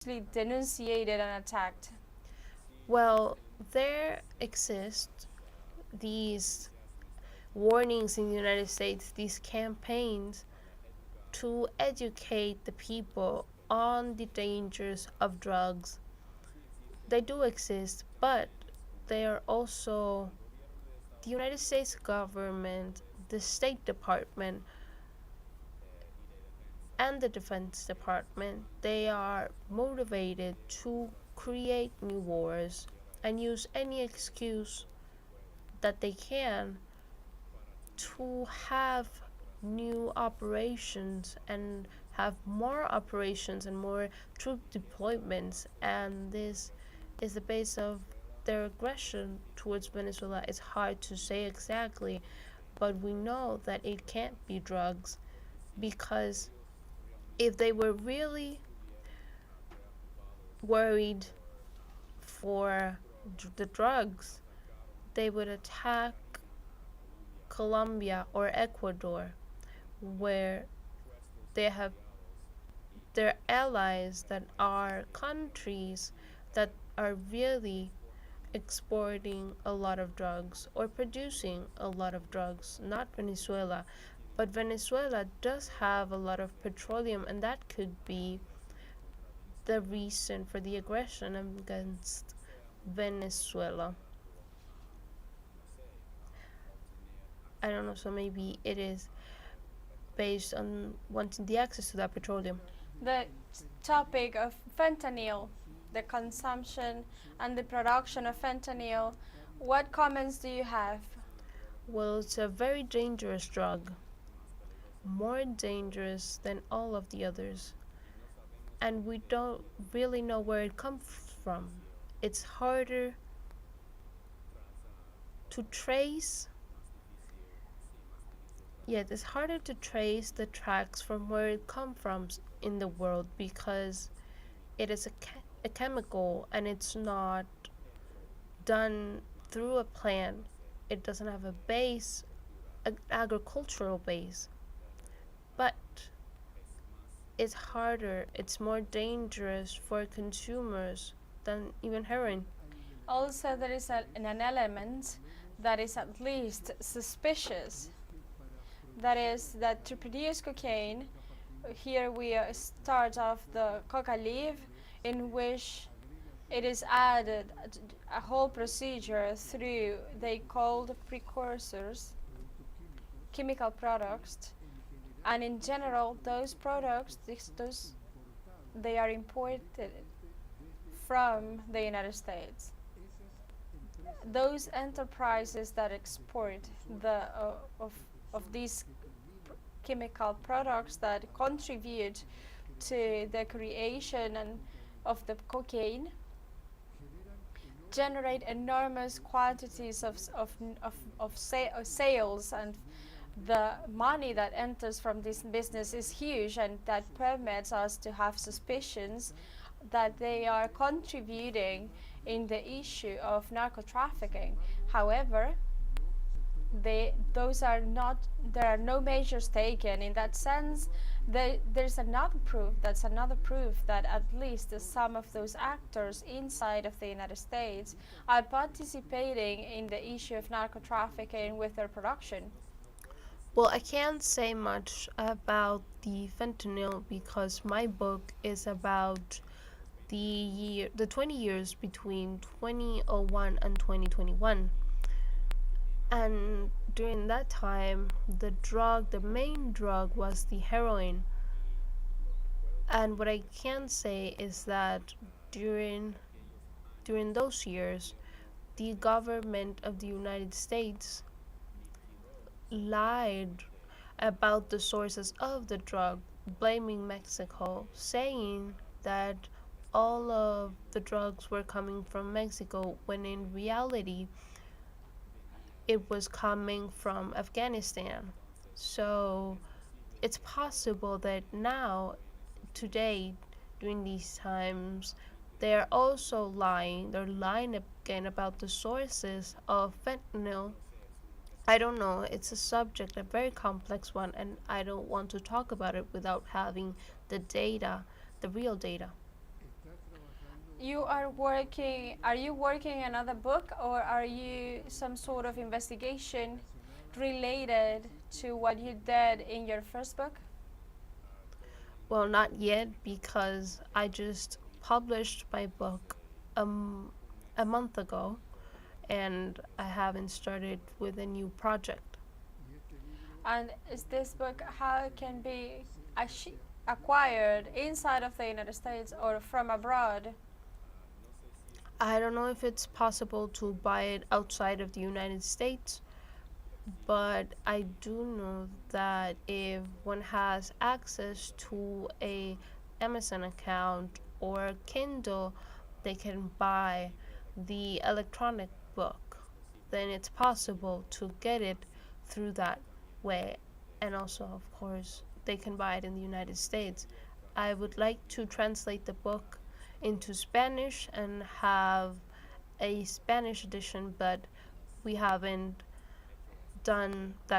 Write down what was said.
denunciated and attacked? Well, there exist these warnings in the United States, these campaigns to educate the people on the dangers of drugs. They do exist, but they are also the United States government, the State Department, and the Defense Department. They are motivated to create new wars and use any excuse that they can to have new operations and have more operations and more troop deployments, and this is the base of their aggression towards Venezuela. It's hard to say exactly, but we know that it can't be drugs, because if they were really worried for the drugs, they would attack Colombia or Ecuador, where they have their allies that are countries that are really exporting a lot of drugs or producing a lot of drugs, not Venezuela. But Venezuela does have a lot of petroleum, and that could be the reason for the aggression against Venezuela. I don't know, so maybe it is based on wanting the access to that petroleum. The topic of fentanyl, the consumption and the production of fentanyl, what comments do you have? Well, it's a very dangerous drug, more dangerous than all of the others, and we don't really know where it comes from. It's harder to trace, yet it's harder to trace the tracks from where it comes from in the world, because it is a chemical and it's not done through a plant. It doesn't have a base, an agricultural base, but it's harder, it's more dangerous for consumers than even heroin. Also, there is an element that is at least suspicious. That is, that to produce cocaine, here we start off the coca leaf, in which it is added a whole procedure through they called precursors, chemical products, and in general those products, those they are imported from the United States. Those enterprises that export the of these chemical products that contribute to the creation and of the cocaine generate enormous quantities of sales, and the money that enters from this business is huge, and that permits us to have suspicions that they are contributing in the issue of narco trafficking. However, those are not, there are no measures taken in that sense. There's another proof, that's another proof that at least some of those actors inside of the United States are participating in the issue of narco trafficking with their production. Well, I can't say much about the fentanyl because my book is about the 20 years between 2001 and 2021. And during that time, the main drug was the heroin. And what I can say is that during those years, the government of the United States lied about the sources of the drug, blaming Mexico, saying that all of the drugs were coming from Mexico, when in reality it was coming from Afghanistan. So it's possible that now, today, during these times, they're also lying. They're lying again about the sources of fentanyl. I don't know. It's a subject, a very complex one, and I don't want to talk about it without having the data, the real data. Are you working another book, or are you some sort of investigation related to what you did in your first book? Well, not yet because I just published my book a month ago and I haven't started with a new project. And is this book how it can be acquired inside of the United States or from abroad? I don't know if it's possible to buy it outside of the United States, but I do know that if one has access to a Amazon account or Kindle, they can buy the electronic book. Then it's possible to get it through that way. And also, of course, they can buy it in the United States. I would like to translate the book into Spanish and have a Spanish edition, but we haven't done that